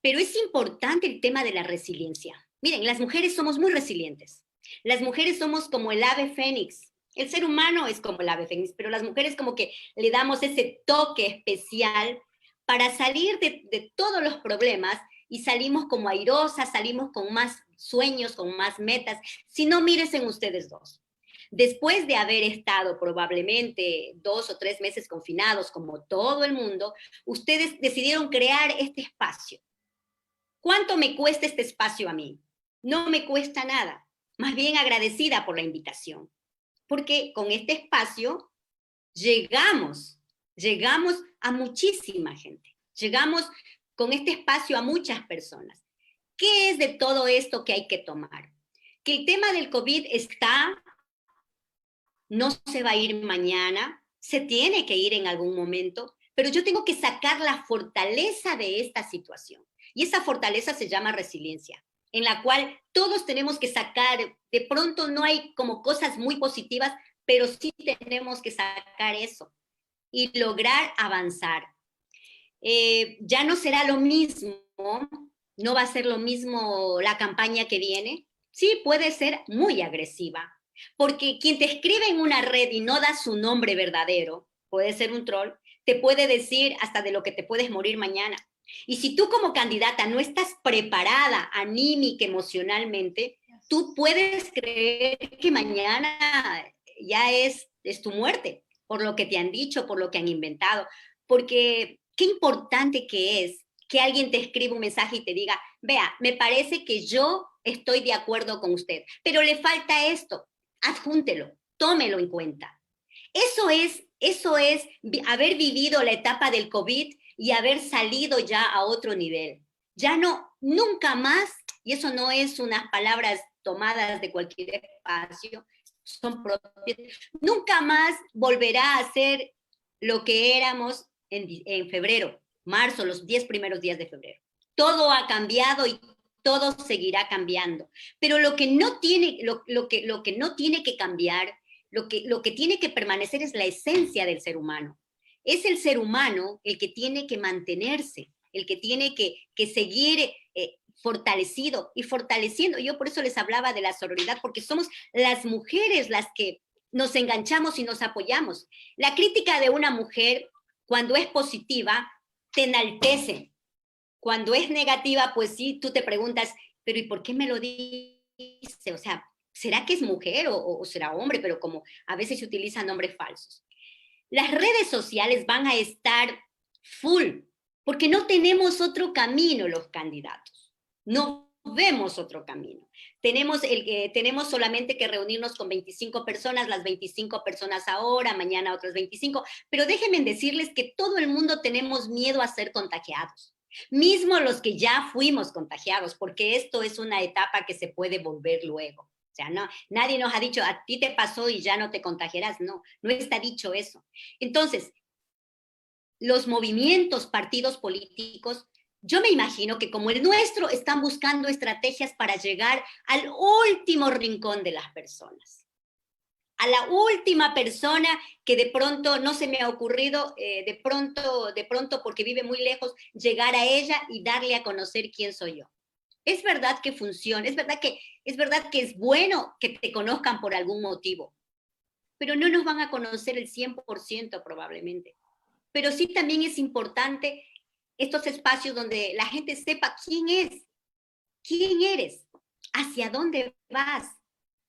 pero es importante el tema de la resiliencia. Miren, las mujeres somos muy resilientes. Las mujeres somos como el ave fénix. El ser humano es como el ave fénix, pero las mujeres como que le damos ese toque especial para salir de todos los problemas y salimos como airosas, salimos con más sueños, con más metas. Si no, mírense ustedes dos. Después de haber estado probablemente 2 o 3 meses confinados, como todo el mundo, ustedes decidieron crear este espacio. ¿Cuánto me cuesta este espacio a mí? no me cuesta nada, más bien agradecida por la invitación, porque con este espacio llegamos a muchísima gente, llegamos con este espacio a muchas personas. ¿Qué es de todo esto que hay que tomar? Que el tema del COVID está, no se va a ir mañana, se tiene que ir en algún momento, pero yo tengo que sacar la fortaleza de esta situación. Y esa fortaleza se llama resiliencia, en la cual todos tenemos que sacar, de pronto no hay como cosas muy positivas, pero sí tenemos que sacar eso y lograr avanzar. Ya no será lo mismo, no va a ser lo mismo la campaña que viene. Sí, puede ser muy agresiva, porque quien te escribe en una red y no da su nombre verdadero, puede ser un troll, te puede decir hasta de lo que te puedes morir mañana. Y si tú como candidata no estás preparada anímica, emocionalmente, tú puedes creer que mañana ya es tu muerte, por lo que te han dicho, por lo que han inventado. Porque qué importante que es que alguien te escriba un mensaje y te diga, vea, me parece que yo estoy de acuerdo con usted, pero le falta esto, adjúntelo, tómelo en cuenta. Eso es haber vivido la etapa del COVID y haber salido ya a otro nivel. Ya no, nunca más, y eso no es unas palabras tomadas de cualquier espacio, son propias, nunca más volverá a ser lo que éramos en febrero, marzo, los 10 primeros días de febrero. Todo ha cambiado y todo seguirá cambiando. Pero lo que no tiene, lo que no tiene que cambiar, lo que tiene que permanecer es la esencia del ser humano. Es el ser humano el que tiene que mantenerse, el que tiene que seguir fortalecido y fortaleciendo. Yo por eso les hablaba de la sororidad, porque somos las mujeres las que nos enganchamos y nos apoyamos. La crítica de una mujer, cuando es positiva, te enaltece. Cuando es negativa, pues sí, tú te preguntas, pero ¿y por qué me lo dice? O sea, ¿será que es mujer o será hombre? Pero como a veces se utilizan nombres falsos. Las redes sociales van a estar full, porque no tenemos otro camino los candidatos. No vemos otro camino. Tenemos solamente que reunirnos con 25 personas, las 25 personas ahora, mañana otras 25, pero déjenme decirles que todo el mundo tenemos miedo a ser contagiados. Mismo los que ya fuimos contagiados, porque esto es una etapa que se puede volver luego. O sea, no, nadie nos ha dicho, a ti te pasó y ya no te contagiarás. No, no está dicho eso. Entonces, los movimientos, partidos políticos, yo me imagino que como el nuestro están buscando estrategias para llegar al último rincón de las personas. A la última persona que de pronto no se me ha ocurrido, de pronto porque vive muy lejos, llegar a ella y darle a conocer quién soy yo. Es verdad que funciona, es verdad que es bueno que te conozcan por algún motivo, pero no nos van a conocer el 100% probablemente. Pero sí también es importante estos espacios donde la gente sepa quién es, quién eres, hacia dónde vas.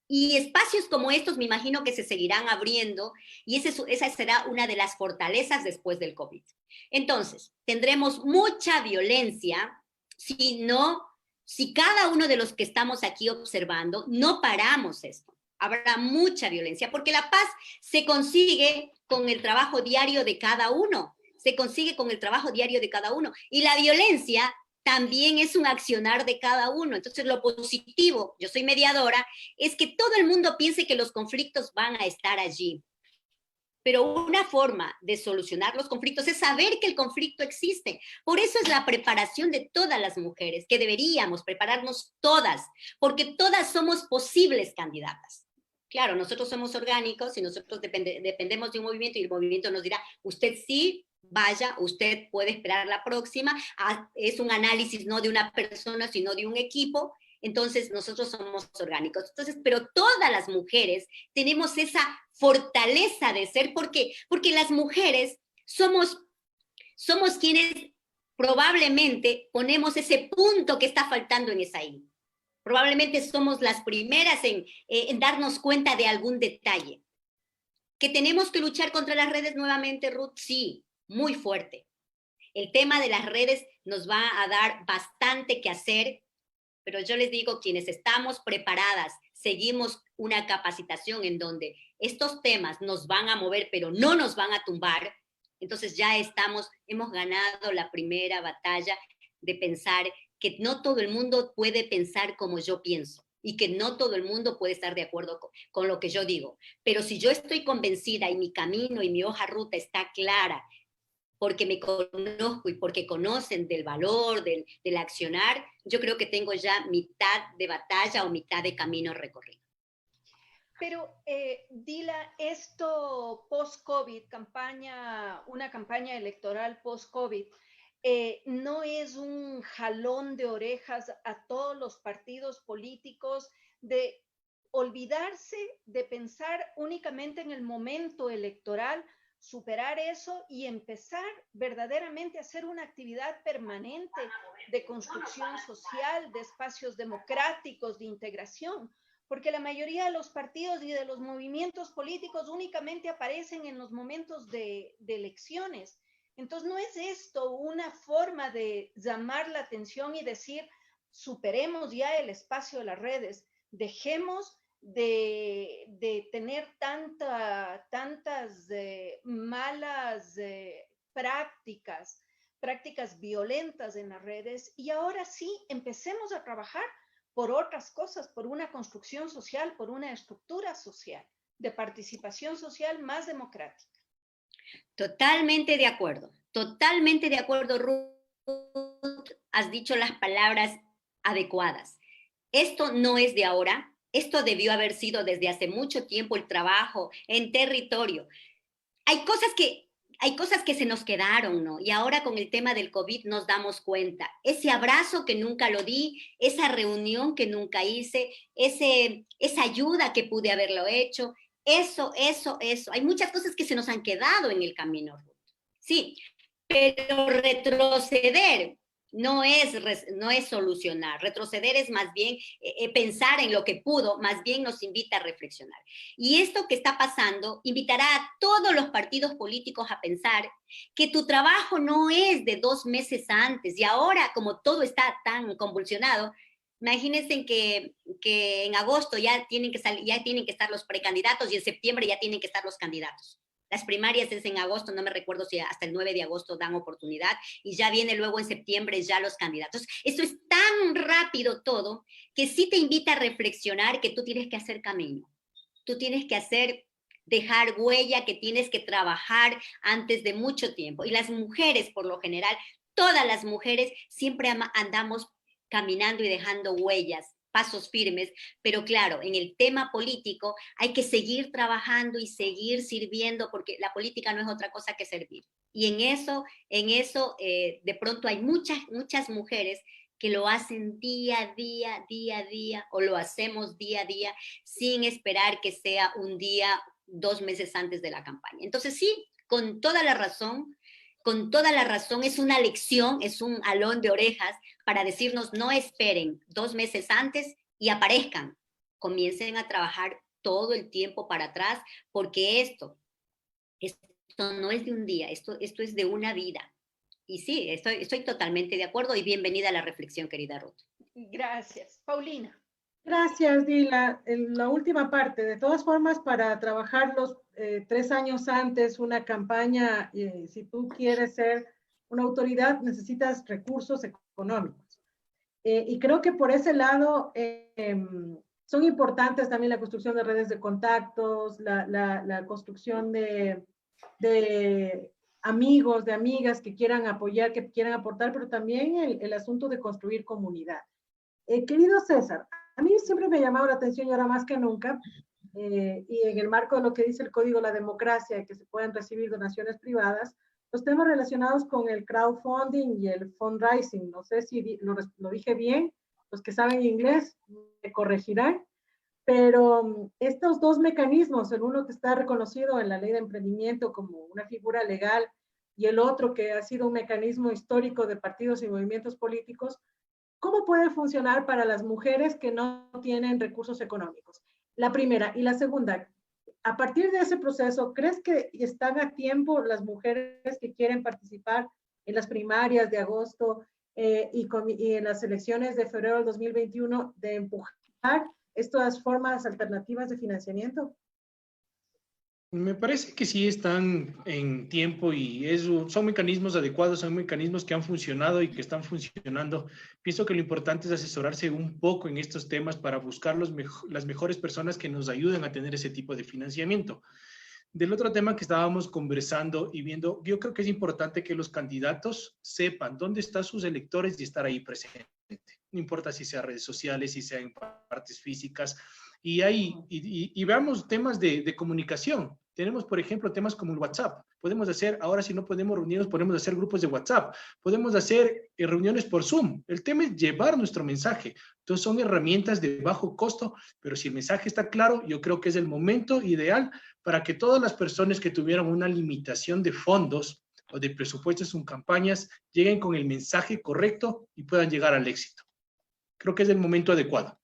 Y espacios como estos me imagino que se seguirán abriendo y esa será una de las fortalezas después del COVID. Entonces, tendremos mucha violencia si cada uno de los que estamos aquí observando no paramos esto. Habrá mucha violencia porque la paz se consigue con el trabajo diario de cada uno. Se consigue con el trabajo diario de cada uno. Y la violencia también es un accionar de cada uno. Entonces, lo positivo, yo soy mediadora, es que todo el mundo piense que los conflictos van a estar allí. Pero una forma de solucionar los conflictos es saber que el conflicto existe. Por eso es la preparación de todas las mujeres, que deberíamos prepararnos todas, porque todas somos posibles candidatas. Claro, nosotros somos orgánicos y nosotros dependemos de un movimiento y el movimiento nos dirá, usted sí, vaya, usted puede esperar la próxima, es un análisis no de una persona, sino de un equipo, entonces nosotros somos orgánicos. Entonces, pero todas las mujeres tenemos esa fortaleza de ser, ¿por qué? Porque las mujeres somos quienes probablemente ponemos ese punto que está faltando en esa I. Probablemente somos las primeras en darnos cuenta de algún detalle. ¿Que tenemos que luchar contra las redes nuevamente, Ruth? Sí, muy fuerte. El tema de las redes nos va a dar bastante que hacer pero yo les digo, quienes estamos preparadas, seguimos una capacitación en donde estos temas nos van a mover, pero no nos van a tumbar, entonces ya hemos ganado la primera batalla de pensar que no todo el mundo puede pensar como yo pienso y que no todo el mundo puede estar de acuerdo con lo que yo digo. Pero si yo estoy convencida y mi camino y mi hoja ruta está clara, porque me conozco y porque conocen del valor, del accionar, yo creo que tengo ya mitad de batalla o mitad de camino recorrido. Pero, Dila, esto post-COVID, una campaña electoral post-COVID, no es un jalón de orejas a todos los partidos políticos de olvidarse de pensar únicamente en el momento electoral, superar eso y empezar verdaderamente a hacer una actividad permanente de construcción social, de espacios democráticos, de integración, porque la mayoría de los partidos y de los movimientos políticos únicamente aparecen en los momentos de elecciones. Entonces, ¿no es esto una forma de llamar la atención y decir, superemos ya el espacio de las redes, dejemos de tener tantas malas prácticas violentas en las redes, y ahora sí empecemos a trabajar por otras cosas, por una construcción social, por una estructura social, de participación social más democrática? Totalmente de acuerdo, Ruth, has dicho las palabras adecuadas. Esto no es de ahora, esto debió haber sido desde hace mucho tiempo el trabajo en territorio. Hay cosas que se nos quedaron, ¿no? Y ahora con el tema del COVID nos damos cuenta. Ese abrazo que nunca lo di, esa reunión que nunca hice, esa ayuda que pude haberlo hecho, eso. Hay muchas cosas que se nos han quedado en el camino, Ruth. Sí, pero retroceder no es solucionar. Retroceder es más bien pensar en lo que pudo, más bien nos invita a reflexionar. Y esto que está pasando invitará a todos los partidos políticos a pensar que tu trabajo no es de 2 meses antes, y ahora como todo está tan convulsionado, imagínense que en agosto ya tienen que estar los precandidatos y en septiembre ya tienen que estar los candidatos. Las primarias es en agosto, no me recuerdo si hasta el 9 de agosto dan oportunidad, y ya viene luego en septiembre ya los candidatos. Esto es tan rápido todo que sí te invita a reflexionar que tú tienes que hacer camino. Tú tienes que dejar huella, que tienes que trabajar antes de mucho tiempo. Y las mujeres, por lo general, todas las mujeres siempre andamos caminando y dejando huellas, pasos firmes, pero claro, en el tema político hay que seguir trabajando y seguir sirviendo, porque la política no es otra cosa que servir. Y en eso de pronto hay muchas mujeres que lo hacen día a día, o lo hacemos día a día, sin esperar que sea un día, 2 meses antes de la campaña. Entonces sí, con toda la razón, es una lección, es un jalón de orejas para decirnos, no esperen 2 meses antes y aparezcan. Comiencen a trabajar todo el tiempo para atrás, porque esto no es de un día, esto es de una vida. Y sí, estoy totalmente de acuerdo, y bienvenida a la reflexión, querida Ruth. Gracias. Paulina. Gracias, Dila. En la última parte, de todas formas, para trabajar los 3 años antes una campaña, si tú quieres ser una autoridad, necesitas recursos económicos. Y creo que por ese lado son importantes también la construcción de redes de contactos, la construcción de amigos, de amigas que quieran apoyar, que quieran aportar, pero también el asunto de construir comunidad. Querido César, a mí siempre me ha llamado la atención, y ahora más que nunca, y en el marco de lo que dice el Código de la Democracia, que se pueden recibir donaciones privadas, los temas relacionados con el crowdfunding y el fundraising. No sé si lo dije bien, los que saben inglés me corregirán, pero estos 2 mecanismos, el uno que está reconocido en la Ley de Emprendimiento como una figura legal, y el otro que ha sido un mecanismo histórico de partidos y movimientos políticos, ¿cómo puede funcionar para las mujeres que no tienen recursos económicos? La primera. Y la segunda, a partir de ese proceso, ¿crees que están a tiempo las mujeres que quieren participar en las primarias de agosto y en las elecciones de febrero del 2021 de empujar estas formas alternativas de financiamiento? Me parece que sí están en tiempo y son mecanismos adecuados, son mecanismos que han funcionado y que están funcionando. Pienso que lo importante es asesorarse un poco en estos temas para buscar las mejores personas que nos ayuden a tener ese tipo de financiamiento. Del otro tema que estábamos conversando y viendo, yo creo que es importante que los candidatos sepan dónde están sus electores y estar ahí presente. No importa si sea redes sociales, si sea en partes físicas. Y veamos temas de comunicación. Tenemos, por ejemplo, temas como el WhatsApp. Podemos hacer, ahora si no podemos reunirnos, podemos hacer grupos de WhatsApp. Podemos hacer reuniones por Zoom. El tema es llevar nuestro mensaje. Entonces son herramientas de bajo costo, pero si el mensaje está claro, yo creo que es el momento ideal para que todas las personas que tuvieran una limitación de fondos o de presupuestos en campañas lleguen con el mensaje correcto y puedan llegar al éxito. Creo que es el momento adecuado.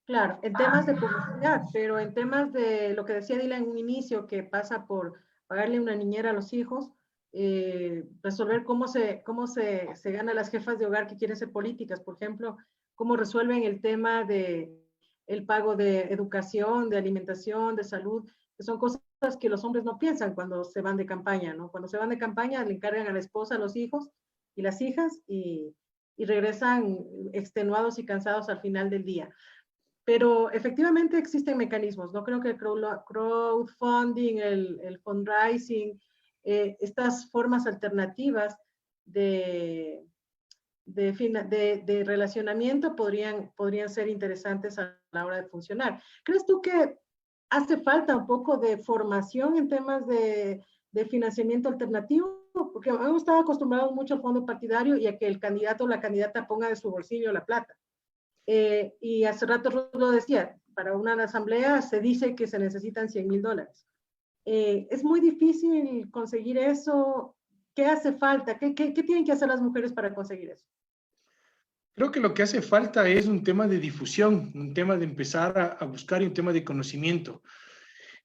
Claro, en temas de publicidad, pero en temas de lo que decía Dylan en un inicio, que pasa por pagarle una niñera a los hijos, resolver cómo se gana las jefas de hogar que quieren ser políticas, por ejemplo, cómo resuelven el tema de el pago de educación, de alimentación, de salud, que son cosas que los hombres no piensan cuando se van de campaña, ¿no? Cuando se van de campaña le encargan a la esposa, a los hijos y las hijas y regresan extenuados y cansados al final del día. Pero efectivamente existen mecanismos, ¿no? Creo que el crowdfunding, el fundraising, estas formas alternativas de relacionamiento podrían ser interesantes a la hora de funcionar. ¿Crees tú que hace falta un poco de formación en temas de financiamiento alternativo? Porque hemos estado acostumbrados mucho al fondo partidario y a que el candidato o la candidata ponga de su bolsillo la plata. Y hace rato Ruth lo decía, para una asamblea se dice que se necesitan $100,000. Es muy difícil conseguir eso. ¿Qué hace falta? ¿Qué tienen que hacer las mujeres para conseguir eso? Creo que lo que hace falta es un tema de difusión, un tema de empezar a buscar y un tema de conocimiento.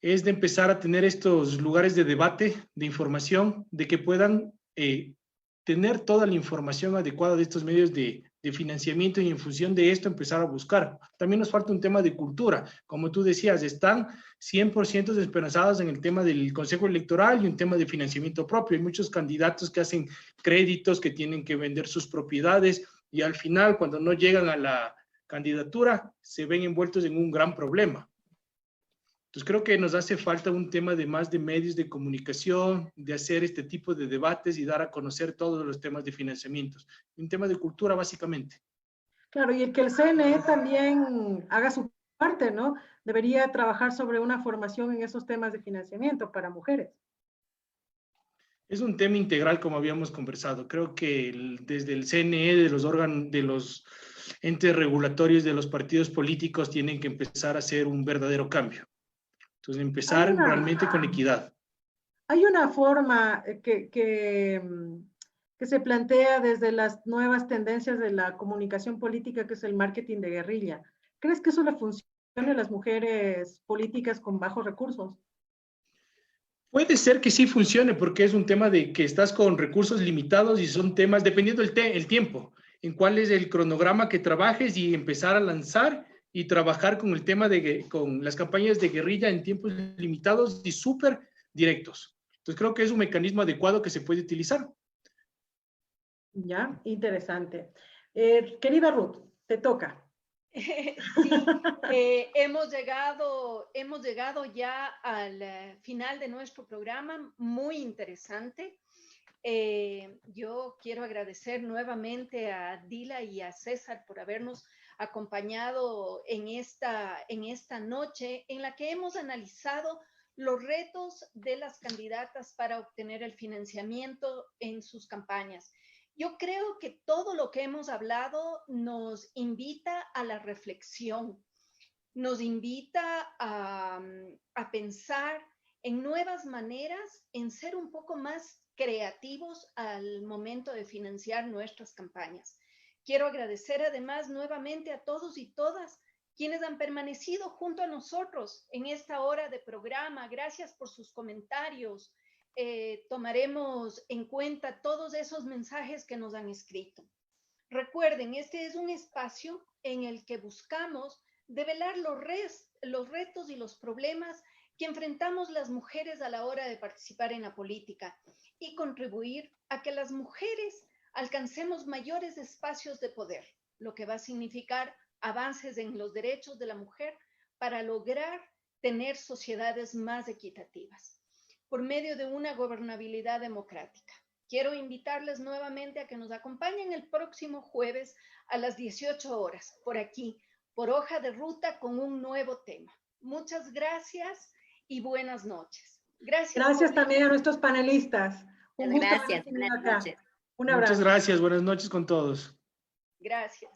Es de empezar a tener estos lugares de debate, de información, de que puedan tener toda la información adecuada de estos medios de financiamiento y en función de esto empezar a buscar. También nos falta un tema de cultura. Como tú decías, están 100% esperanzados en el tema del Consejo Electoral y un tema de financiamiento propio. Hay muchos candidatos que hacen créditos, que tienen que vender sus propiedades y al final, cuando no llegan a la candidatura, se ven envueltos en un gran problema. Entonces creo que nos hace falta un tema de más de medios de comunicación, de hacer este tipo de debates y dar a conocer todos los temas de financiamientos. Un tema de cultura, básicamente. Claro, y el que el CNE también haga su parte, ¿no? Debería trabajar sobre una formación en esos temas de financiamiento para mujeres. Es un tema integral, como habíamos conversado. Creo que desde el CNE, de los órganos, de los entes regulatorios de los partidos políticos, tienen que empezar a hacer un verdadero cambio. Entonces, empezar realmente con equidad. Hay una forma que se plantea desde las nuevas tendencias de la comunicación política, que es el marketing de guerrilla. ¿Crees que eso le funciona a las mujeres políticas con bajos recursos? Puede ser que sí funcione porque es un tema de que estás con recursos limitados y son temas, dependiendo el tiempo, en cuál es el cronograma que trabajes y empezar a lanzar y trabajar con el tema con las campañas de guerrilla en tiempos limitados y súper directos. Entonces creo que es un mecanismo adecuado que se puede utilizar. Ya, interesante. Querida Ruth, te toca. Sí, hemos llegado ya al final de nuestro programa, muy interesante. Yo quiero agradecer nuevamente a Dila y a César por habernos acompañado en esta noche en la que hemos analizado los retos de las candidatas para obtener el financiamiento en sus campañas. Yo creo que todo lo que hemos hablado nos invita a la reflexión, nos invita a pensar en nuevas maneras, en ser un poco más creativos al momento de financiar nuestras campañas. Quiero agradecer además nuevamente a todos y todas quienes han permanecido junto a nosotros en esta hora de programa. Gracias por sus comentarios. Tomaremos en cuenta todos esos mensajes que nos han escrito. Recuerden, este es un espacio en el que buscamos develar los retos y los problemas que enfrentamos las mujeres a la hora de participar en la política y contribuir a que las mujeres alcancemos mayores espacios de poder, lo que va a significar avances en los derechos de la mujer para lograr tener sociedades más equitativas por medio de una gobernabilidad democrática. Quiero invitarles nuevamente a que nos acompañen el próximo jueves a las 18 horas, por aquí, por Hoja de Ruta, con un nuevo tema. Muchas gracias y buenas noches. Gracias. Gracias también a nuestros panelistas. Un gusto Gracias, haberlos tenido buenas acá. noches. Un abrazo. Muchas gracias, buenas noches con todos. Gracias.